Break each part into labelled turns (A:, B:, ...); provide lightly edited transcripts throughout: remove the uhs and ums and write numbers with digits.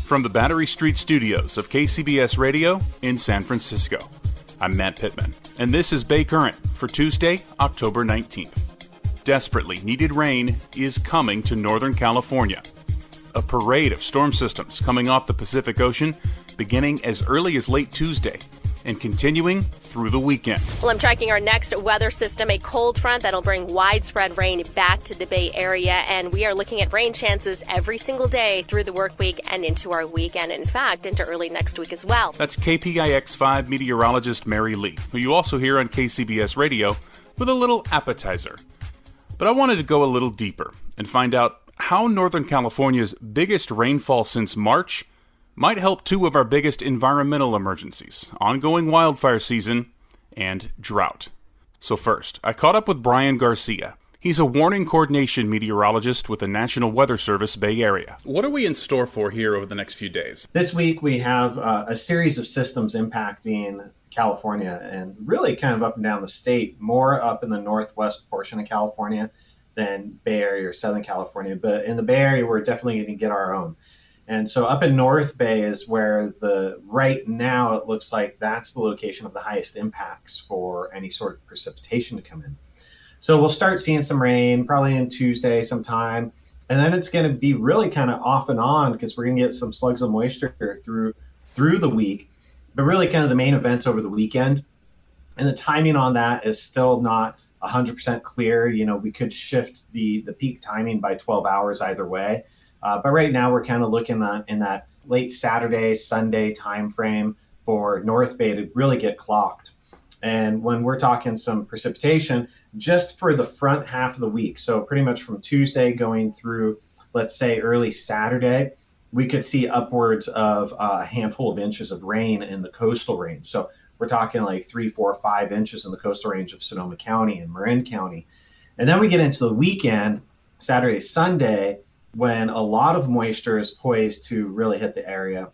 A: From the Battery Street studios of KCBS Radio in San Francisco, I'm Matt Pitman, and this is Bay Current for Tuesday, October 19th. Desperately needed rain is coming to Northern California. A parade of storm systems coming off the Pacific Ocean beginning as early as late Tuesday and continuing through the weekend.
B: Well, I'm tracking our next weather system, a cold front that'll bring widespread rain back to the Bay Area, and we are looking at rain chances every single day through the work week and into our weekend, in fact, into early next week as well.
A: That's KPIX 5 meteorologist Mary Lee, who you also hear on KCBS Radio, with a little appetizer. But I wanted to go a little deeper and find out how Northern California's biggest rainfall since March might help two of our biggest environmental emergencies, ongoing wildfire season and drought. So first, I caught up with Brian Garcia. He's a warning coordination meteorologist with the National Weather Service Bay Area. What are we in store for here over the next few days?
C: This week we have a series of systems impacting California and really kind of up and down the state, more up in the northwest portion of California than Bay Area or Southern California. But in the Bay Area, we're definitely going to get our own. And so up in North Bay is where right now it looks like that's the location of the highest impacts for any sort of precipitation to come in. So we'll start seeing some rain probably in Tuesday sometime. And then it's going to be really kind of off and on because we're going to get some slugs of moisture through the week, but really kind of the main events over the weekend. And the timing on that is still not 100% clear. You know, we could shift the peak timing by 12 hours either way. But right now we're kind of looking in that late Saturday, Sunday timeframe for North Bay to really get clocked. And when we're talking some precipitation, just for the front half of the week, so pretty much from Tuesday going through, let's say, early Saturday, we could see upwards of a handful of inches of rain in the coastal range. So we're talking like 3, 4, 5 inches in the coastal range of Sonoma County and Marin County. And then we get into the weekend, Saturday, Sunday, when a lot of moisture is poised to really hit the area.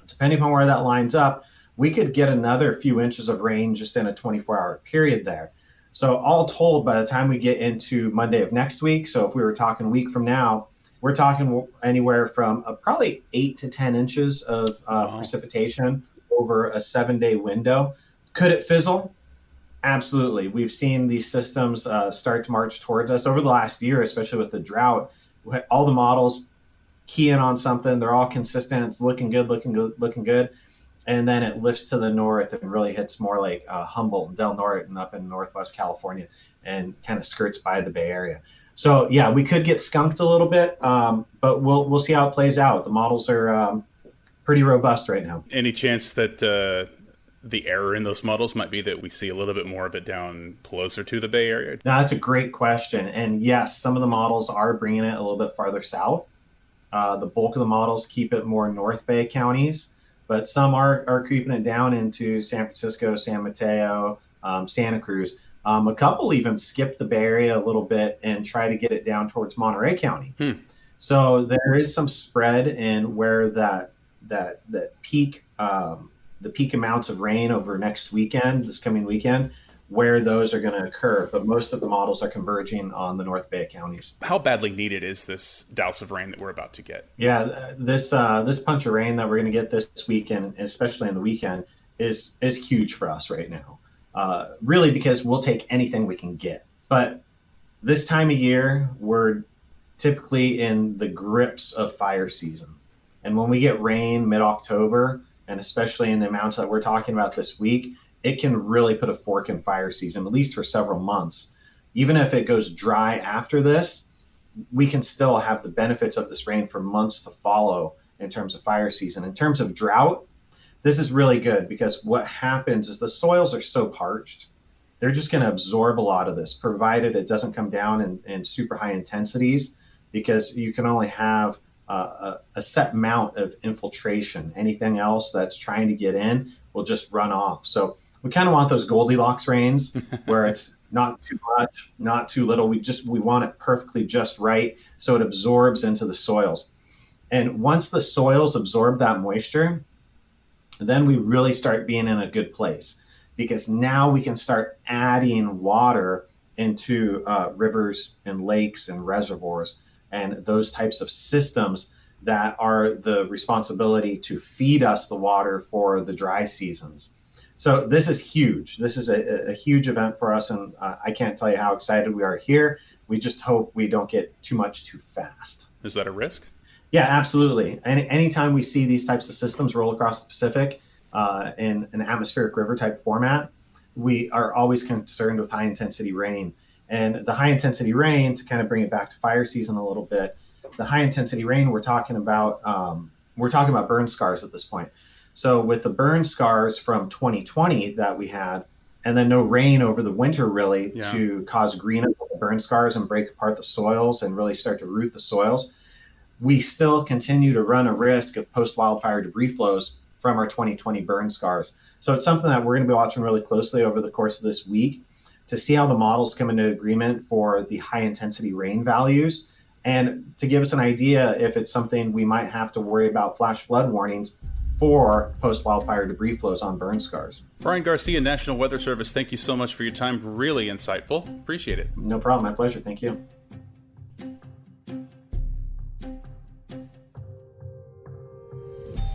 C: Depending upon where that lines up, we could get another few inches of rain just in a 24-hour period there. So all told, by the time we get into Monday of next week, so if we were talking a week from now, we're talking anywhere from probably 8 to 10 inches of precipitation over a 7-day window. Could it fizzle? Absolutely. We've seen these systems start to march towards us over the last year, especially with the drought. All the models key in on something. They're all consistent. It's looking good. And then it lifts to the north and really hits more like Humboldt and Del Norte and up in Northwest California and kind of skirts by the Bay Area. So, yeah, we could get skunked a little bit, but we'll see how it plays out. The models are pretty robust right now.
A: Any chance that the error in those models might be that we see a little bit more of it down closer to the Bay Area?
C: Now, that's a great question. And yes, some of the models are bringing it a little bit farther south. The bulk of the models keep it more North Bay counties, but some are creeping it down into San Francisco, San Mateo, Santa Cruz. A couple even skip the Bay Area a little bit and try to get it down towards Monterey County. So there is some spread in where that peak the peak amounts of rain over this coming weekend, where those are going to occur. But most of the models are converging on the North Bay counties.
A: How badly needed is this douse of rain that we're about to get?
C: Yeah, this punch of rain that we're going to get this weekend, especially in the weekend, is huge for us right now. Really, because we'll take anything we can get. But this time of year, we're typically in the grips of fire season. And when we get rain mid-October, and especially in the amounts that we're talking about this week, it can really put a fork in fire season, at least for several months. Even if it goes dry after this, we can still have the benefits of this rain for months to follow in terms of fire season. In terms of drought, this is really good because what happens is the soils are so parched, they're just going to absorb a lot of this, provided it doesn't come down in super high intensities, because you can only have a set amount of infiltration. Anything else that's trying to get in will just run off. So we kind of want those Goldilocks rains where it's not too much, not too little. We want it perfectly just right so it absorbs into the soils. And once the soils absorb that moisture, then we really start being in a good place, because now we can start adding water into rivers and lakes and reservoirs and those types of systems that are the responsibility to feed us the water for the dry seasons. So this is huge. This is a huge event for us, and I can't tell you how excited we are here. We just hope we don't get too much too fast.
A: Is that a risk?
C: Yeah, absolutely. Anytime we see these types of systems roll across the Pacific in an atmospheric river type format, we are always concerned with high intensity rain. And the high intensity rain, to kind of bring it back to fire season a little bit, the high intensity rain we're talking about burn scars at this point. So with the burn scars from 2020 that we had, and then no rain over the winter really to cause green burn scars and break apart the soils and really start to root the soils, we still continue to run a risk of post-wildfire debris flows from our 2020 burn scars. So it's something that we're going to be watching really closely over the course of this week to see how the models come into agreement for the high intensity rain values, and to give us an idea if it's something we might have to worry about flash flood warnings for post-wildfire debris flows on burn scars.
A: Brian Garcia, National Weather Service, thank you so much for your time. Really insightful. Appreciate it.
C: No problem. My pleasure. Thank you.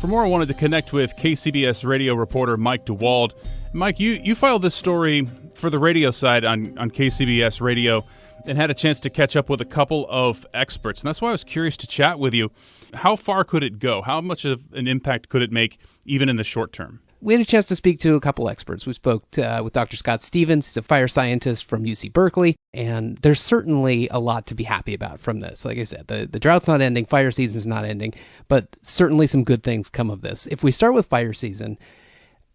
A: For more, I wanted to connect with KCBS radio reporter Mike DeWald. Mike, you filed this story for the radio side on KCBS Radio and had a chance to catch up with a couple of experts. And that's why I was curious to chat with you. How far could it go? How much of an impact could it make even in the short term?
D: We had a chance to speak to a couple experts. We spoke with Dr. Scott Stevens. He's a fire scientist from UC Berkeley, and there's certainly a lot to be happy about from this. Like I said, the drought's not ending, fire season's not ending, but certainly some good things come of this. If we start with fire season,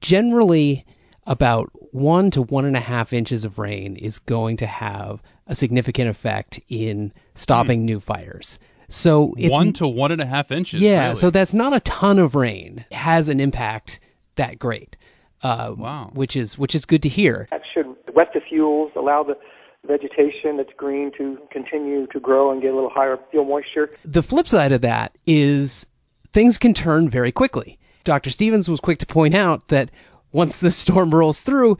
D: generally about 1 to 1.5 inches of rain is going to have a significant effect in stopping new fires. So it's
A: 1 to 1.5 inches.
D: Yeah,
A: really?
D: So that's not a ton of rain. It has an impact that great.
A: Wow.
D: Which is good to hear.
E: That should wet the fuels, allow the vegetation that's green to continue to grow and get a little higher fuel moisture.
D: The flip side of that is things can turn very quickly. Dr. Stevens was quick to point out that once the storm rolls through,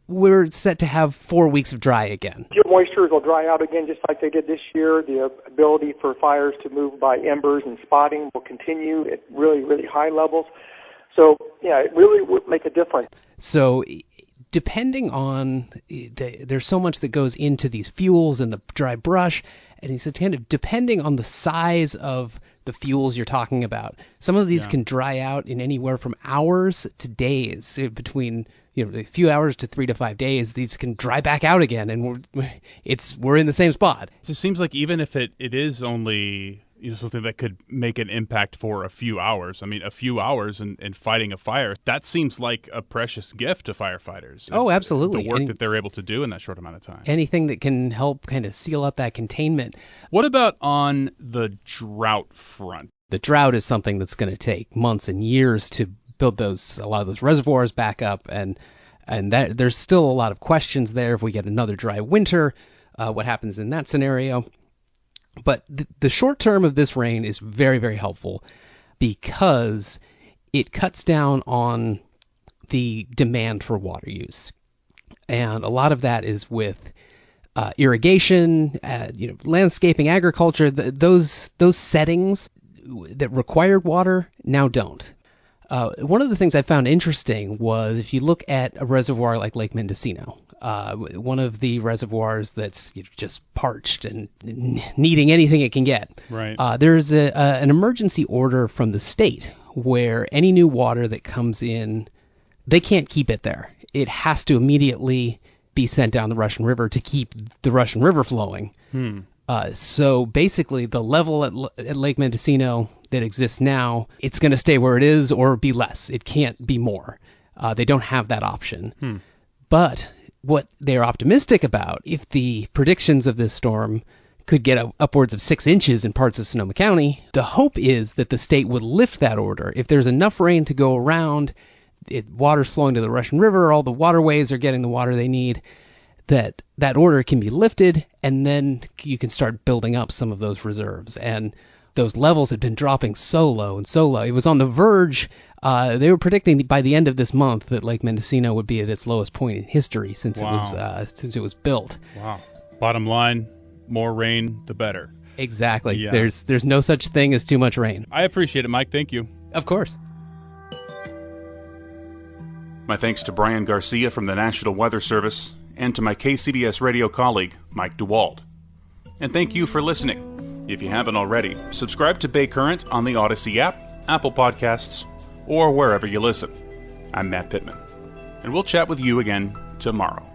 D: we're set to have 4 weeks of dry again.
E: Fuel moistures will dry out again just like they did this year. The ability for fires to move by embers and spotting will continue at really, really high levels. So, yeah, it really would make a difference.
D: So depending on, there's so much that goes into these fuels and the dry brush, and he said kind of depending on the size of the fuels you're talking about, some of these can dry out in anywhere from hours to days. Between a few hours to 3 to 5 days, these can dry back out again, and we're in the same spot.
A: It seems like even if it is only something that could make an impact for a few hours. I mean, a few hours in fighting a fire, that seems like a precious gift to firefighters.
D: Oh, absolutely.
A: The work that they're able to do in that short amount of time.
D: Anything that can help kind of seal up that containment.
A: What about on the drought front?
D: The drought is something that's going to take months and years to build a lot of those reservoirs back up, and that there's still a lot of questions there. If we get another dry winter, what happens in that scenario? But the short term of this rain is very, very helpful because it cuts down on the demand for water use. And a lot of that is with irrigation, landscaping, agriculture. Those settings that required water now don't. One of the things I found interesting was if you look at a reservoir like Lake Mendocino, one of the reservoirs that's just parched and needing anything it can get.
A: Right.
D: There's an emergency order from the state where any new water that comes in, they can't keep it there. It has to immediately be sent down the Russian River to keep the Russian River flowing. So basically, the level at Lake Mendocino that exists now, it's going to stay where it is or be less. It can't be more. They don't have that option. But what they're optimistic about, if the predictions of this storm could get upwards of 6 inches in parts of Sonoma County, the hope is that the state would lift that order. If there's enough rain to go around, water's flowing to the Russian River, all the waterways are getting the water they need, that order can be lifted, and then you can start building up some of those reserves. And those levels had been dropping so low and so low. It was on the verge. They were predicting by the end of this month that Lake Mendocino would be at its lowest point in history since it was built.
A: Wow. Bottom line, more rain, the better.
D: Exactly.
A: Yeah.
D: There's no such thing as too much rain.
A: I appreciate it, Mike. Thank you.
D: Of course.
A: My thanks to Brian Garcia from the National Weather Service and to my KCBS radio colleague, Mike DeWald. And thank you for listening. If you haven't already, subscribe to Bay Current on the Odyssey app, Apple Podcasts, or wherever you listen. I'm Matt Pitman, and we'll chat with you again tomorrow.